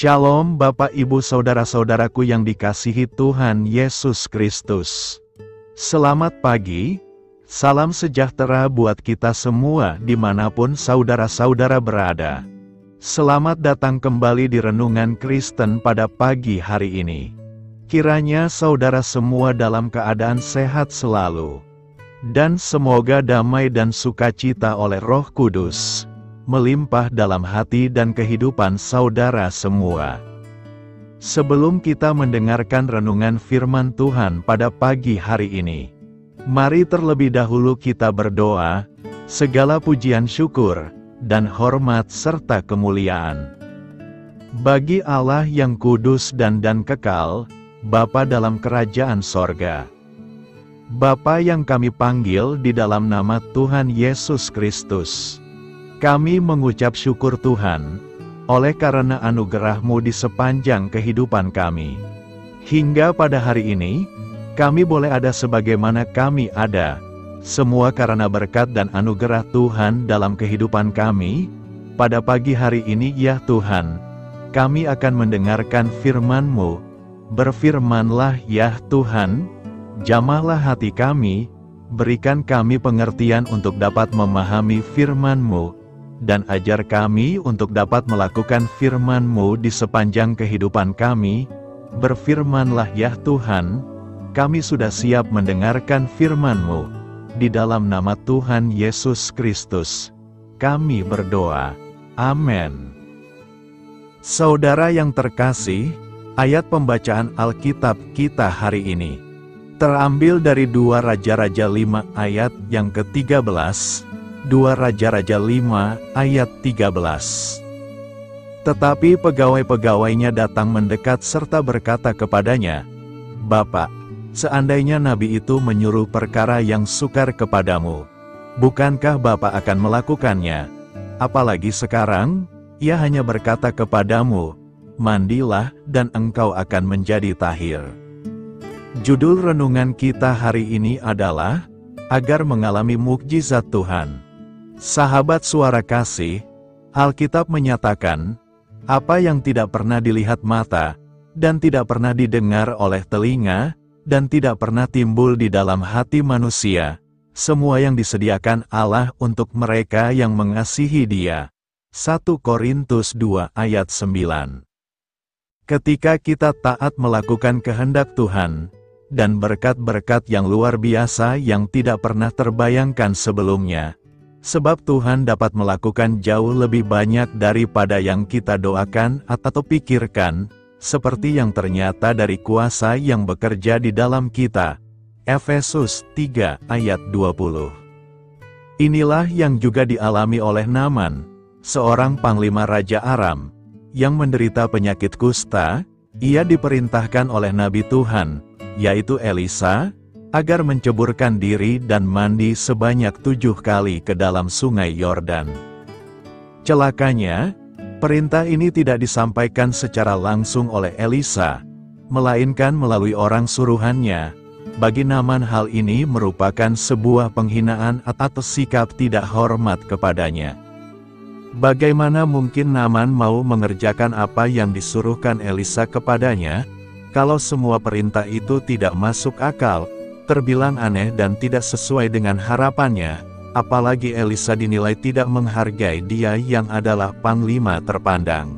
Shalom Bapak Ibu Saudara-saudaraku yang dikasihi Tuhan Yesus Kristus. Selamat pagi, salam sejahtera buat kita semua dimanapun saudara-saudara berada. Selamat datang kembali di Renungan Kristen pada pagi hari ini. Kiranya saudara semua dalam keadaan sehat selalu. Dan semoga damai dan sukacita oleh Roh Kudus melimpah dalam hati dan kehidupan saudara semua. Sebelum kita mendengarkan renungan firman Tuhan pada pagi hari ini, mari terlebih dahulu kita berdoa. Segala pujian syukur dan hormat serta kemuliaan bagi Allah yang kudus dan kekal, Bapa dalam kerajaan sorga. Bapa yang kami panggil di dalam nama Tuhan Yesus Kristus. Kami mengucap syukur Tuhan, oleh karena anugerah-Mu di sepanjang kehidupan kami. Hingga pada hari ini, kami boleh ada sebagaimana kami ada, semua karena berkat dan anugerah Tuhan dalam kehidupan kami. Pada pagi hari ini ya Tuhan, kami akan mendengarkan firman-Mu. Berfirmanlah ya Tuhan, jamahlah hati kami, berikan kami pengertian untuk dapat memahami firman-Mu, dan ajar kami untuk dapat melakukan firman-Mu di sepanjang kehidupan kami. Berfirmanlah ya Tuhan, kami sudah siap mendengarkan firman-Mu. Di dalam nama Tuhan Yesus Kristus, kami berdoa. Amin. Saudara yang terkasih, ayat pembacaan Alkitab kita hari ini terambil dari 2 Raja-Raja 5 ayat yang ke-13, 2 Raja-Raja 5 ayat 13. Tetapi pegawai-pegawainya datang mendekat serta berkata kepadanya, "Bapak, seandainya nabi itu menyuruh perkara yang sukar kepadamu, bukankah Bapak akan melakukannya? Apalagi sekarang, ia hanya berkata kepadamu, mandilah dan engkau akan menjadi tahir." Judul renungan kita hari ini adalah, agar mengalami mukjizat Tuhan. Sahabat suara kasih, Alkitab menyatakan, apa yang tidak pernah dilihat mata, dan tidak pernah didengar oleh telinga, dan tidak pernah timbul di dalam hati manusia, semua yang disediakan Allah untuk mereka yang mengasihi Dia. 1 Korintus 2 ayat 9. Ketika kita taat melakukan kehendak Tuhan, dan berkat-berkat yang luar biasa yang tidak pernah terbayangkan sebelumnya, sebab Tuhan dapat melakukan jauh lebih banyak daripada yang kita doakan atau pikirkan, seperti yang ternyata dari kuasa yang bekerja di dalam kita. Efesus 3 ayat 20. Inilah yang juga dialami oleh Naaman, seorang panglima Raja Aram, yang menderita penyakit kusta. Ia diperintahkan oleh Nabi Tuhan, yaitu Elisa, agar menceburkan diri dan mandi sebanyak 7 kali ke dalam sungai Yordan. Celakanya, perintah ini tidak disampaikan secara langsung oleh Elisa, melainkan melalui orang suruhannya. Bagi Naaman hal ini merupakan sebuah penghinaan atau sikap tidak hormat kepadanya. Bagaimana mungkin Naaman mau mengerjakan apa yang disuruhkan Elisa kepadanya, kalau semua perintah itu tidak masuk akal, terbilang aneh dan tidak sesuai dengan harapannya, apalagi Elisa dinilai tidak menghargai dia yang adalah panglima terpandang.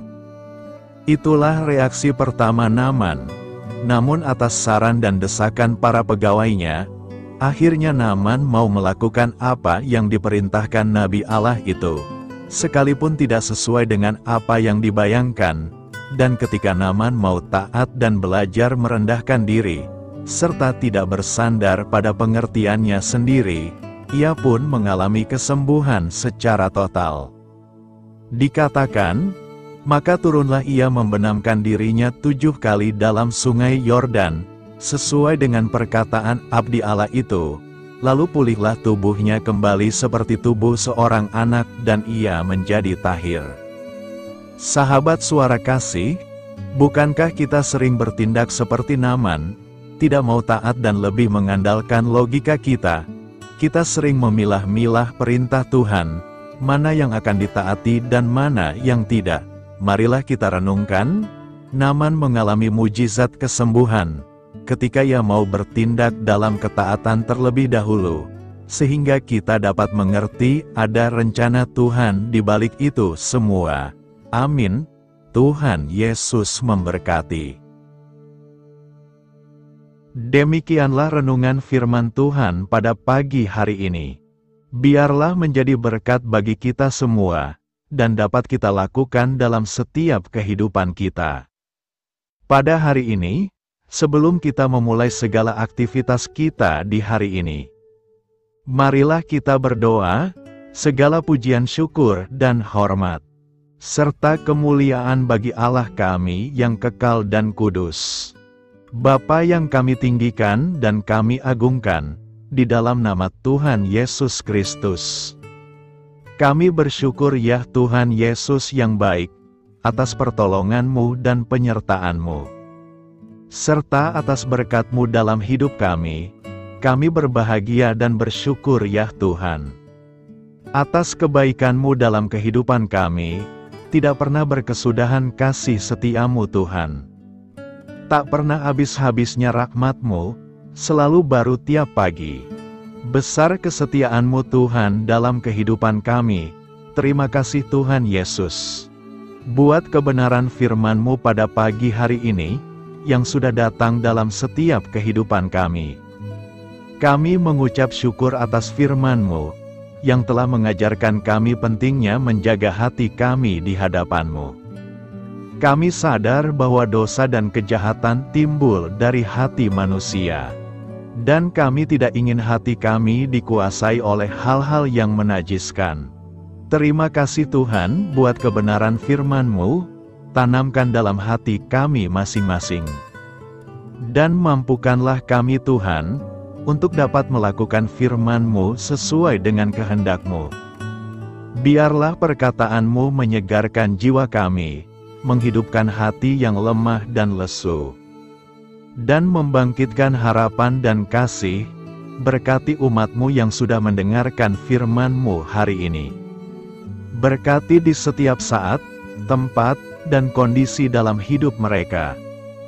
Itulah reaksi pertama Naaman. Namun atas saran dan desakan para pegawainya, akhirnya Naaman mau melakukan apa yang diperintahkan Nabi Allah itu, sekalipun tidak sesuai dengan apa yang dibayangkan. Dan ketika Naaman mau taat dan belajar merendahkan diri, serta tidak bersandar pada pengertiannya sendiri, ia pun mengalami kesembuhan secara total. Dikatakan, maka turunlah ia membenamkan dirinya 7 kali dalam sungai Yordan, sesuai dengan perkataan abdi Allah itu, lalu pulihlah tubuhnya kembali seperti tubuh seorang anak dan ia menjadi tahir. Sahabat suara kasih, bukankah kita sering bertindak seperti Naaman, tidak mau taat dan lebih mengandalkan logika kita? Kita sering memilah-milah perintah Tuhan, mana yang akan ditaati dan mana yang tidak. Marilah kita renungkan, Naaman mengalami mujizat kesembuhan ketika ia mau bertindak dalam ketaatan terlebih dahulu, sehingga kita dapat mengerti ada rencana Tuhan di balik itu semua. Amin. Tuhan Yesus memberkati. Demikianlah renungan firman Tuhan pada pagi hari ini. Biarlah menjadi berkat bagi kita semua, dan dapat kita lakukan dalam setiap kehidupan kita. Pada hari ini, sebelum kita memulai segala aktivitas kita di hari ini, marilah kita berdoa, segala pujian syukur dan hormat, serta kemuliaan bagi Allah kami yang kekal dan kudus. Bapa yang kami tinggikan dan kami agungkan, di dalam nama Tuhan Yesus Kristus. Kami bersyukur ya Tuhan Yesus yang baik, atas pertolongan-Mu dan penyertaan-Mu, serta atas berkat-Mu dalam hidup kami. Kami berbahagia dan bersyukur ya Tuhan. Atas kebaikan-Mu dalam kehidupan kami, tidak pernah berkesudahan kasih setia-Mu Tuhan. Tak pernah habis-habisnya rahmat-Mu, selalu baru tiap pagi. Besar kesetiaan-Mu Tuhan dalam kehidupan kami. Terima kasih Tuhan Yesus. Buat kebenaran firman-Mu pada pagi hari ini, yang sudah datang dalam setiap kehidupan kami. Kami mengucap syukur atas firman-Mu, yang telah mengajarkan kami pentingnya menjaga hati kami di hadapan-Mu. Kami sadar bahwa dosa dan kejahatan timbul dari hati manusia. Dan kami tidak ingin hati kami dikuasai oleh hal-hal yang menajiskan. Terima kasih Tuhan buat kebenaran firman-Mu, tanamkan dalam hati kami masing-masing. Dan mampukanlah kami Tuhan, untuk dapat melakukan firman-Mu sesuai dengan kehendak-Mu. Biarlah perkataan-Mu menyegarkan jiwa kami, menghidupkan hati yang lemah dan lesu, dan membangkitkan harapan dan kasih. Berkati umat-Mu yang sudah mendengarkan firman-Mu hari ini. Berkati di setiap saat, tempat, dan kondisi dalam hidup mereka,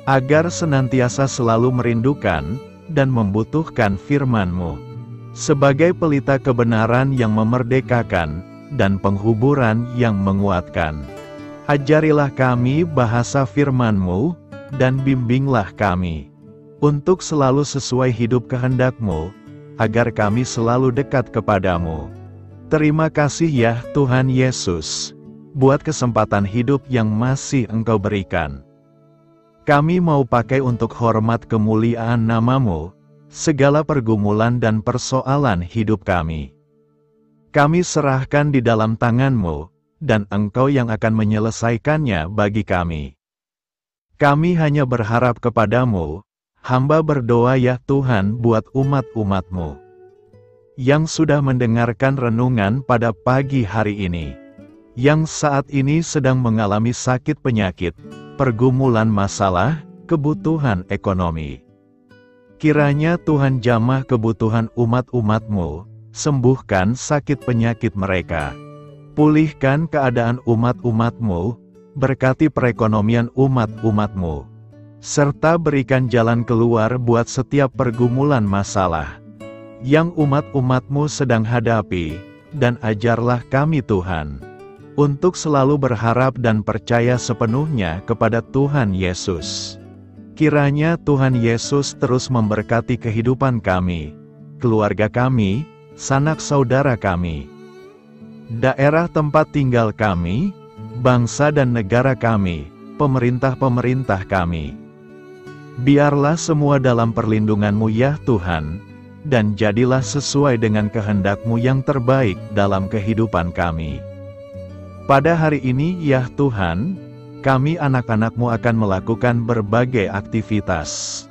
agar senantiasa selalu merindukan dan membutuhkan firman-Mu, sebagai pelita kebenaran yang memerdekakan, dan penghuburan yang menguatkan. Ajarilah kami bahasa firman-Mu, dan bimbinglah kami, untuk selalu sesuai hidup kehendak-Mu, agar kami selalu dekat kepadamu. Terima kasih ya Tuhan Yesus, buat kesempatan hidup yang masih Engkau berikan. Kami mau pakai untuk hormat kemuliaan nama-Mu, segala pergumulan dan persoalan hidup kami. Kami serahkan di dalam tangan-Mu, dan Engkau yang akan menyelesaikannya bagi kami. Kami hanya berharap kepadamu, hamba berdoa ya Tuhan buat umat-umat-Mu, yang sudah mendengarkan renungan pada pagi hari ini, yang saat ini sedang mengalami sakit penyakit, pergumulan masalah, kebutuhan ekonomi. Kiranya Tuhan jamah kebutuhan umat-umat-Mu, sembuhkan sakit penyakit mereka. Pulihkan keadaan umat-umat-Mu, berkati perekonomian umat-umat-Mu, serta berikan jalan keluar buat setiap pergumulan masalah yang umat-umat-Mu sedang hadapi, dan ajarlah kami Tuhan, untuk selalu berharap dan percaya sepenuhnya kepada Tuhan Yesus. Kiranya Tuhan Yesus terus memberkati kehidupan kami, keluarga kami, sanak saudara kami, daerah tempat tinggal kami, bangsa dan negara kami, pemerintah-pemerintah kami. Biarlah semua dalam perlindungan-Mu ya Tuhan, dan jadilah sesuai dengan kehendak-Mu yang terbaik dalam kehidupan kami. Pada hari ini ya Tuhan, kami anak-anak-Mu akan melakukan berbagai aktivitas.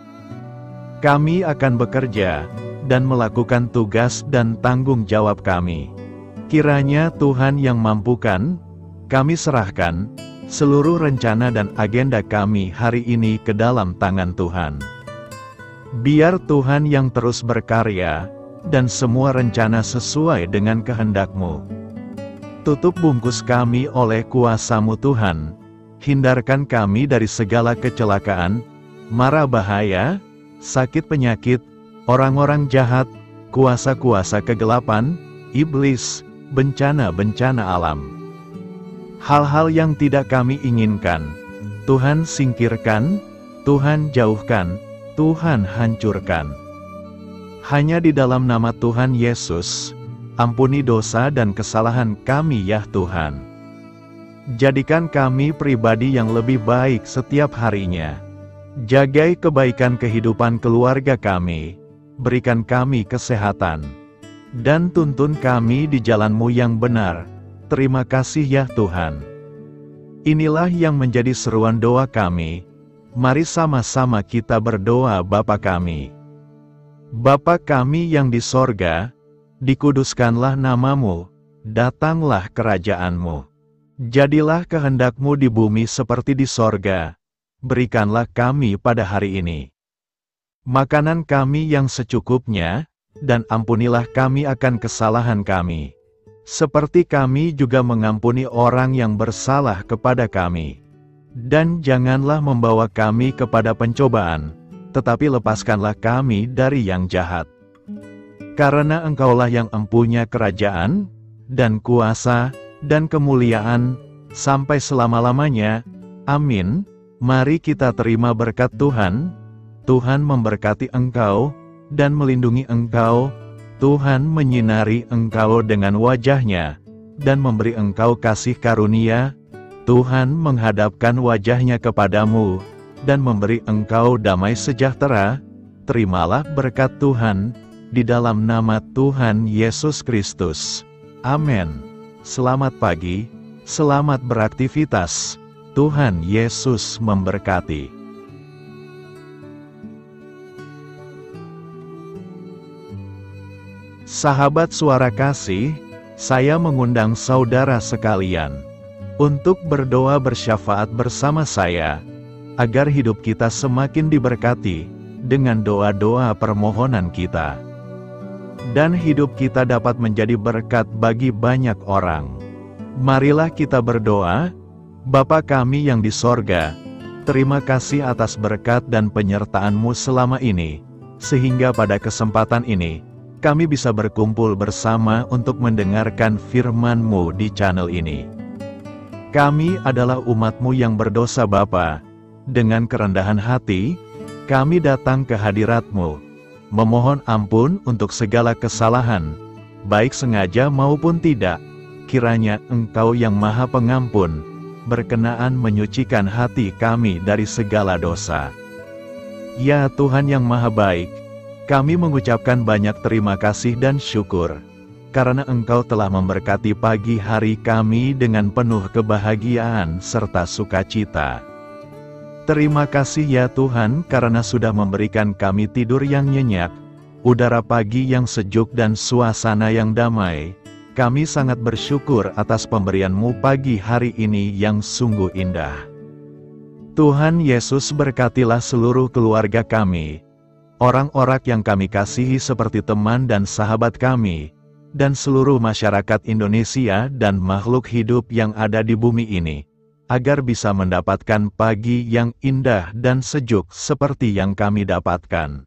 Kami akan bekerja, dan melakukan tugas dan tanggung jawab kami. Kiranya Tuhan yang mampukan, kami serahkan seluruh rencana dan agenda kami hari ini ke dalam tangan Tuhan. Biar Tuhan yang terus berkarya, dan semua rencana sesuai dengan kehendak-Mu. Tutup bungkus kami oleh kuasa-Mu Tuhan, hindarkan kami dari segala kecelakaan, mara bahaya, sakit penyakit, orang-orang jahat, kuasa-kuasa kegelapan, iblis, bencana-bencana alam. Hal-hal yang tidak kami inginkan, Tuhan singkirkan, Tuhan jauhkan, Tuhan hancurkan. Hanya di dalam nama Tuhan Yesus, ampuni dosa dan kesalahan kami ya Tuhan. Jadikan kami pribadi yang lebih baik setiap harinya. Jagai kebaikan kehidupan keluarga kami, berikan kami kesehatan, dan tuntun kami di jalan-Mu yang benar. Terima kasih ya Tuhan. Inilah yang menjadi seruan doa kami. Mari sama-sama kita berdoa. Bapa kami. Bapa kami yang di sorga, dikuduskanlah nama-Mu, datanglah kerajaan-Mu. Jadilah kehendak-Mu di bumi seperti di sorga. Berikanlah kami pada hari ini makanan kami yang secukupnya, dan ampunilah kami akan kesalahan kami, seperti kami juga mengampuni orang yang bersalah kepada kami. Dan janganlah membawa kami kepada pencobaan, tetapi lepaskanlah kami dari yang jahat. Karena Engkaulah yang empunya kerajaan, dan kuasa, dan kemuliaan, sampai selama-lamanya. Amin. Mari kita terima berkat Tuhan. Tuhan memberkati engkau, dan melindungi engkau. Tuhan menyinari engkau dengan wajah-Nya, dan memberi engkau kasih karunia. Tuhan menghadapkan wajah-Nya kepadamu, dan memberi engkau damai sejahtera. Terimalah berkat Tuhan, di dalam nama Tuhan Yesus Kristus. Amin. Selamat pagi, selamat beraktivitas. Tuhan Yesus memberkati. Sahabat Suara Kasih, saya mengundang saudara sekalian untuk berdoa bersyafaat bersama saya, agar hidup kita semakin diberkati dengan doa-doa permohonan kita, dan hidup kita dapat menjadi berkat bagi banyak orang. Marilah kita berdoa. Bapa kami yang di sorga, terima kasih atas berkat dan penyertaan-Mu selama ini, sehingga pada kesempatan ini, kami bisa berkumpul bersama untuk mendengarkan firman-Mu di channel ini. Kami adalah umat-Mu yang berdosa Bapa. Dengan kerendahan hati, kami datang ke hadirat-Mu, memohon ampun untuk segala kesalahan, baik sengaja maupun tidak. Kiranya Engkau yang Maha Pengampun, berkenaan menyucikan hati kami dari segala dosa. Ya Tuhan yang Maha Baik, kami mengucapkan banyak terima kasih dan syukur, karena Engkau telah memberkati pagi hari kami dengan penuh kebahagiaan serta sukacita. Terima kasih ya Tuhan karena sudah memberikan kami tidur yang nyenyak, udara pagi yang sejuk dan suasana yang damai. Kami sangat bersyukur atas pemberian-Mu pagi hari ini yang sungguh indah. Tuhan Yesus berkatilah seluruh keluarga kami, orang-orang yang kami kasihi seperti teman dan sahabat kami, dan seluruh masyarakat Indonesia dan makhluk hidup yang ada di bumi ini, agar bisa mendapatkan pagi yang indah dan sejuk seperti yang kami dapatkan.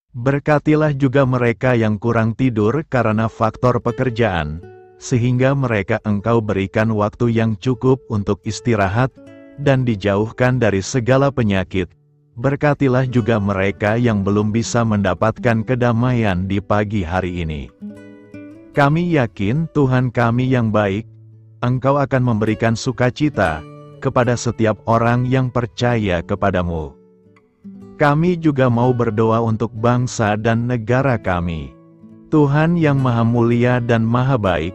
Berkatilah juga mereka yang kurang tidur karena faktor pekerjaan, sehingga mereka Engkau berikan waktu yang cukup untuk istirahat, dan dijauhkan dari segala penyakit. Berkatilah juga mereka yang belum bisa mendapatkan kedamaian di pagi hari ini. Kami yakin Tuhan kami yang baik, Engkau akan memberikan sukacita kepada setiap orang yang percaya kepadamu. Kami juga mau berdoa untuk bangsa dan negara kami. Tuhan yang Maha Mulia dan Maha Baik,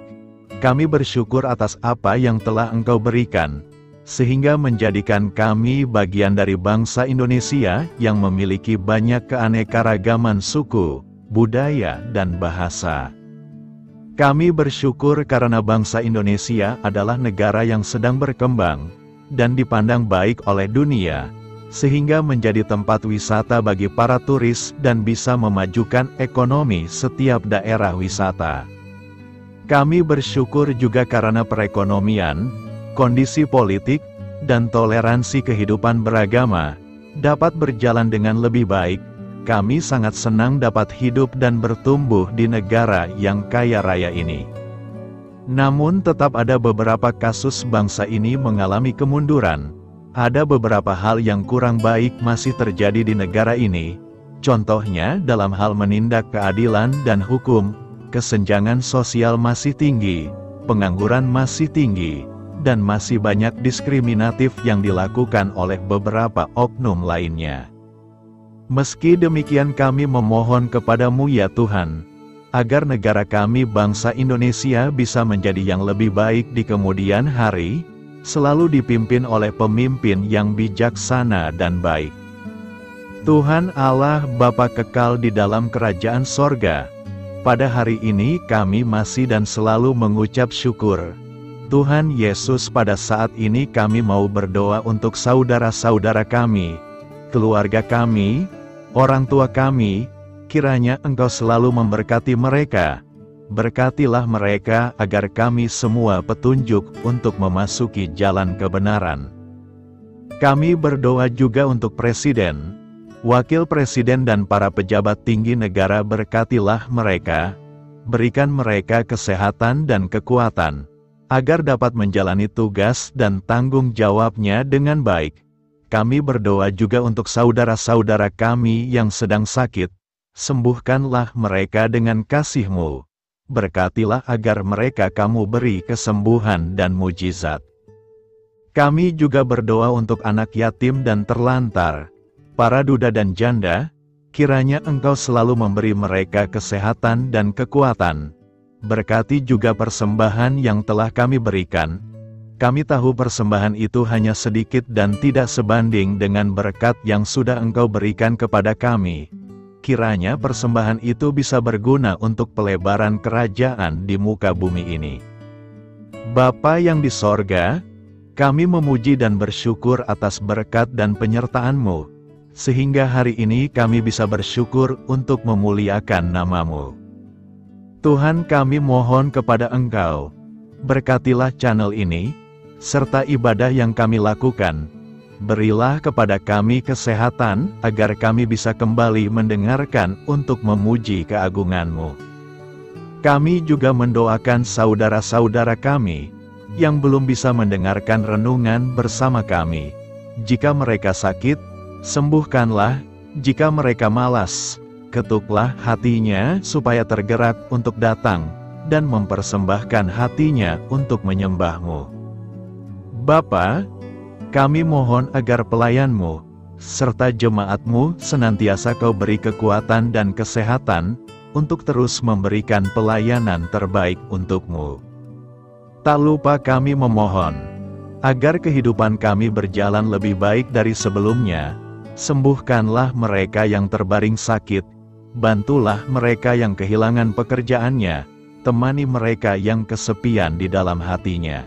kami bersyukur atas apa yang telah Engkau berikan, sehingga menjadikan kami bagian dari bangsa Indonesia yang memiliki banyak keanekaragaman suku, budaya, dan bahasa. Kami bersyukur karena bangsa Indonesia adalah negara yang sedang berkembang, dan dipandang baik oleh dunia, sehingga menjadi tempat wisata bagi para turis dan bisa memajukan ekonomi setiap daerah wisata. Kami bersyukur juga karena perekonomian, kondisi politik, dan toleransi kehidupan beragama dapat berjalan dengan lebih baik, kami sangat senang dapat hidup dan bertumbuh di negara yang kaya raya ini. Namun tetap ada beberapa kasus bangsa ini mengalami kemunduran. Ada beberapa hal yang kurang baik masih terjadi di negara ini. Contohnya dalam hal menindak keadilan dan hukum, kesenjangan sosial masih tinggi, pengangguran masih tinggi, dan masih banyak diskriminatif yang dilakukan oleh beberapa oknum lainnya. Meski demikian kami memohon kepadamu ya Tuhan, agar negara kami bangsa Indonesia bisa menjadi yang lebih baik di kemudian hari, selalu dipimpin oleh pemimpin yang bijaksana dan baik. Tuhan Allah Bapa kekal di dalam kerajaan sorga, pada hari ini kami masih dan selalu mengucap syukur. Tuhan Yesus, pada saat ini kami mau berdoa untuk saudara-saudara kami, keluarga kami, orang tua kami, kiranya Engkau selalu memberkati mereka. Berkatilah mereka agar kami semua petunjuk untuk memasuki jalan kebenaran. Kami berdoa juga untuk Presiden, Wakil Presiden dan para pejabat tinggi negara. Berkatilah mereka, berikan mereka kesehatan dan kekuatan, agar dapat menjalani tugas dan tanggung jawabnya dengan baik. Kami berdoa juga untuk saudara-saudara kami yang sedang sakit, sembuhkanlah mereka dengan kasih-Mu. Berkatilah agar mereka Kamu beri kesembuhan dan mujizat. Kami juga berdoa untuk anak yatim dan terlantar, para duda dan janda, kiranya Engkau selalu memberi mereka kesehatan dan kekuatan. Berkati juga persembahan yang telah kami berikan. Kami tahu persembahan itu hanya sedikit dan tidak sebanding dengan berkat yang sudah Engkau berikan kepada kami. Kiranya persembahan itu bisa berguna untuk pelebaran kerajaan di muka bumi ini. Bapa yang di sorga, kami memuji dan bersyukur atas berkat dan penyertaan-Mu, sehingga hari ini kami bisa bersyukur untuk memuliakan nama-Mu. Tuhan, kami mohon kepada Engkau, berkatilah channel ini, serta ibadah yang kami lakukan. Berilah kepada kami kesehatan, agar kami bisa kembali mendengarkan untuk memuji keagungan-Mu. Kami juga mendoakan saudara-saudara kami, yang belum bisa mendengarkan renungan bersama kami. Jika mereka sakit, sembuhkanlah. Jika mereka malas, ketuklah hatinya supaya tergerak untuk datang, dan mempersembahkan hatinya untuk menyembah-Mu. Bapa, kami mohon agar pelayan-Mu, serta jemaat-Mu senantiasa Kau beri kekuatan dan kesehatan, untuk terus memberikan pelayanan terbaik untuk-Mu. Tak lupa kami memohon, agar kehidupan kami berjalan lebih baik dari sebelumnya. Sembuhkanlah mereka yang terbaring sakit, bantulah mereka yang kehilangan pekerjaannya, temani mereka yang kesepian di dalam hatinya.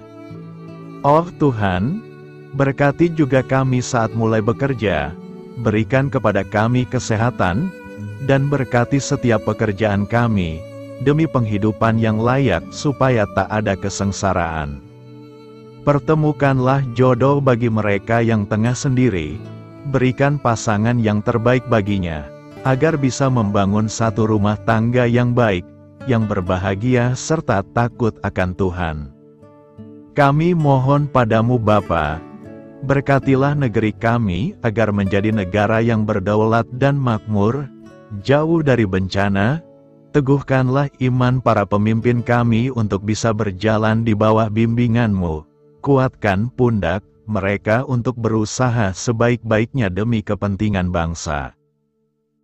Oh Tuhan, berkati juga kami saat mulai bekerja, berikan kepada kami kesehatan, dan berkati setiap pekerjaan kami, demi penghidupan yang layak supaya tak ada kesengsaraan. Pertemukanlah jodoh bagi mereka yang tengah sendiri, berikan pasangan yang terbaik baginya, agar bisa membangun satu rumah tangga yang baik, yang berbahagia serta takut akan Tuhan. Kami mohon padamu Bapa, berkatilah negeri kami agar menjadi negara yang berdaulat dan makmur, jauh dari bencana. Teguhkanlah iman para pemimpin kami untuk bisa berjalan di bawah bimbingan-Mu. Kuatkan pundak mereka untuk berusaha sebaik-baiknya demi kepentingan bangsa.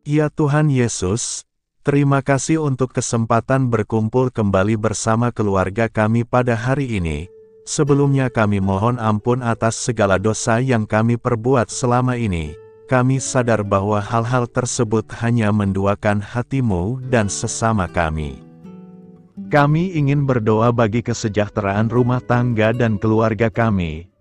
Ya Tuhan Yesus, terima kasih untuk kesempatan berkumpul kembali bersama keluarga kami pada hari ini. Sebelumnya kami mohon ampun atas segala dosa yang kami perbuat selama ini. Kami sadar bahwa hal-hal tersebut hanya menduakan hati-Mu dan sesama kami. Kami ingin berdoa bagi kesejahteraan rumah tangga dan keluarga kami.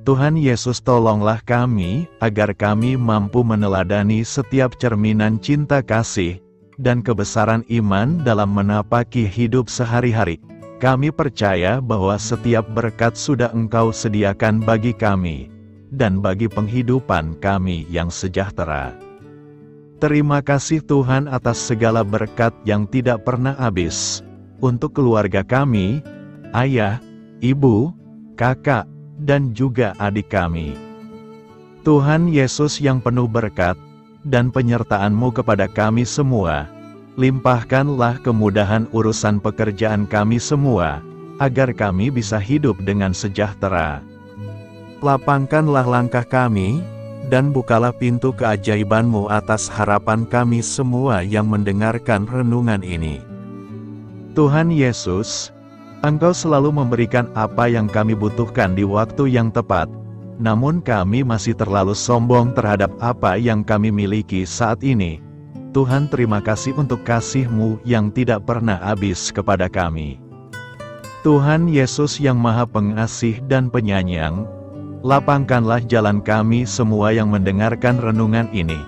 Tuhan Yesus, tolonglah kami, agar kami mampu meneladani setiap cerminan cinta kasih, dan kebesaran iman dalam menapaki hidup sehari-hari. Kami percaya bahwa setiap berkat sudah Engkau sediakan bagi kami. dan bagi penghidupan kami yang sejahtera. Terima kasih Tuhan atas segala berkat yang tidak pernah habis, untuk keluarga kami, ayah, ibu, kakak, dan juga adik kami. Tuhan Yesus yang penuh berkat, dan penyertaan-Mu kepada kami semua, limpahkanlah kemudahan urusan pekerjaan kami semua, agar kami bisa hidup dengan sejahtera. Lapangkanlah langkah kami, dan bukalah pintu keajaiban-Mu atas harapan kami semua yang mendengarkan renungan ini. Tuhan Yesus, Engkau selalu memberikan apa yang kami butuhkan di waktu yang tepat, namun kami masih terlalu sombong terhadap apa yang kami miliki saat ini. Tuhan, terima kasih untuk kasih-Mu yang tidak pernah habis kepada kami. Tuhan Yesus yang Maha Pengasih dan Penyayang, lapangkanlah jalan kami semua yang mendengarkan renungan ini.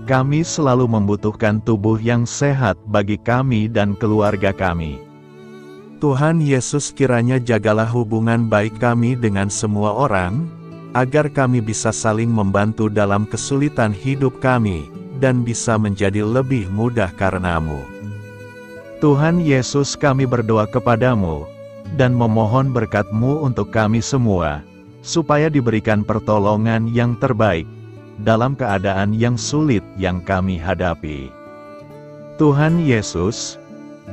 Kami selalu membutuhkan tubuh yang sehat bagi kami dan keluarga kami. Tuhan Yesus, kiranya jagalah hubungan baik kami dengan semua orang, agar kami bisa saling membantu dalam kesulitan hidup kami, dan bisa menjadi lebih mudah karena-Mu. Tuhan Yesus, kami berdoa kepada-Mu, dan memohon berkat-Mu untuk kami semua, supaya diberikan pertolongan yang terbaik, dalam keadaan yang sulit yang kami hadapi. Tuhan Yesus,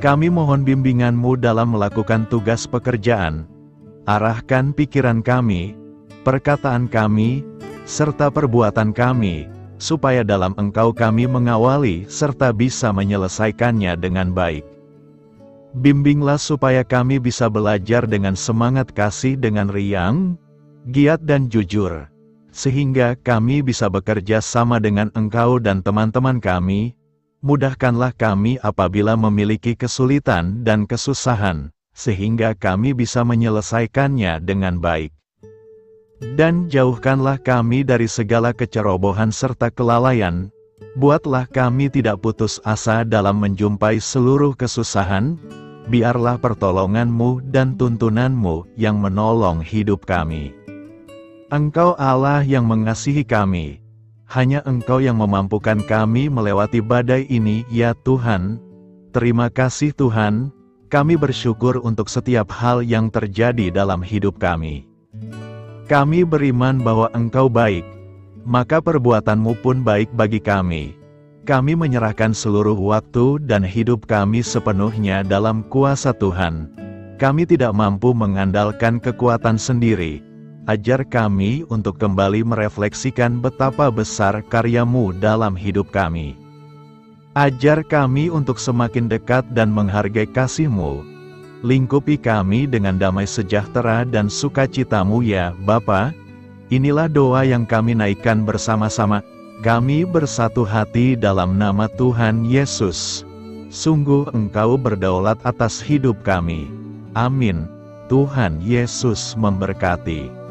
kami mohon bimbingan-Mu dalam melakukan tugas pekerjaan. Arahkan pikiran kami, perkataan kami, serta perbuatan kami, supaya dalam Engkau kami mengawali serta bisa menyelesaikannya dengan baik. Bimbinglah supaya kami bisa belajar dengan semangat kasih dengan riang, giat dan jujur, sehingga kami bisa bekerja sama dengan Engkau dan teman-teman kami. Mudahkanlah kami apabila memiliki kesulitan dan kesusahan, sehingga kami bisa menyelesaikannya dengan baik. Dan jauhkanlah kami dari segala kecerobohan serta kelalaian. Buatlah kami tidak putus asa dalam menjumpai seluruh kesusahan. Biarlah pertolongan-Mu dan tuntunan-Mu yang menolong hidup kami. Engkau Allah yang mengasihi kami. Hanya Engkau yang memampukan kami melewati badai ini, ya Tuhan. Terima kasih Tuhan, kami bersyukur untuk setiap hal yang terjadi dalam hidup kami. Kami beriman bahwa Engkau baik, maka perbuatan-Mu pun baik bagi kami. Kami menyerahkan seluruh waktu dan hidup kami sepenuhnya dalam kuasa Tuhan. Kami tidak mampu mengandalkan kekuatan sendiri. Ajar kami untuk kembali merefleksikan betapa besar karya-Mu dalam hidup kami. Ajar kami untuk semakin dekat dan menghargai kasih-Mu. Lingkupi kami dengan damai sejahtera dan sukacita-Mu ya Bapa. Inilah doa yang kami naikkan bersama-sama. Kami bersatu hati dalam nama Tuhan Yesus. Sungguh Engkau berdaulat atas hidup kami. Amin. Tuhan Yesus memberkati.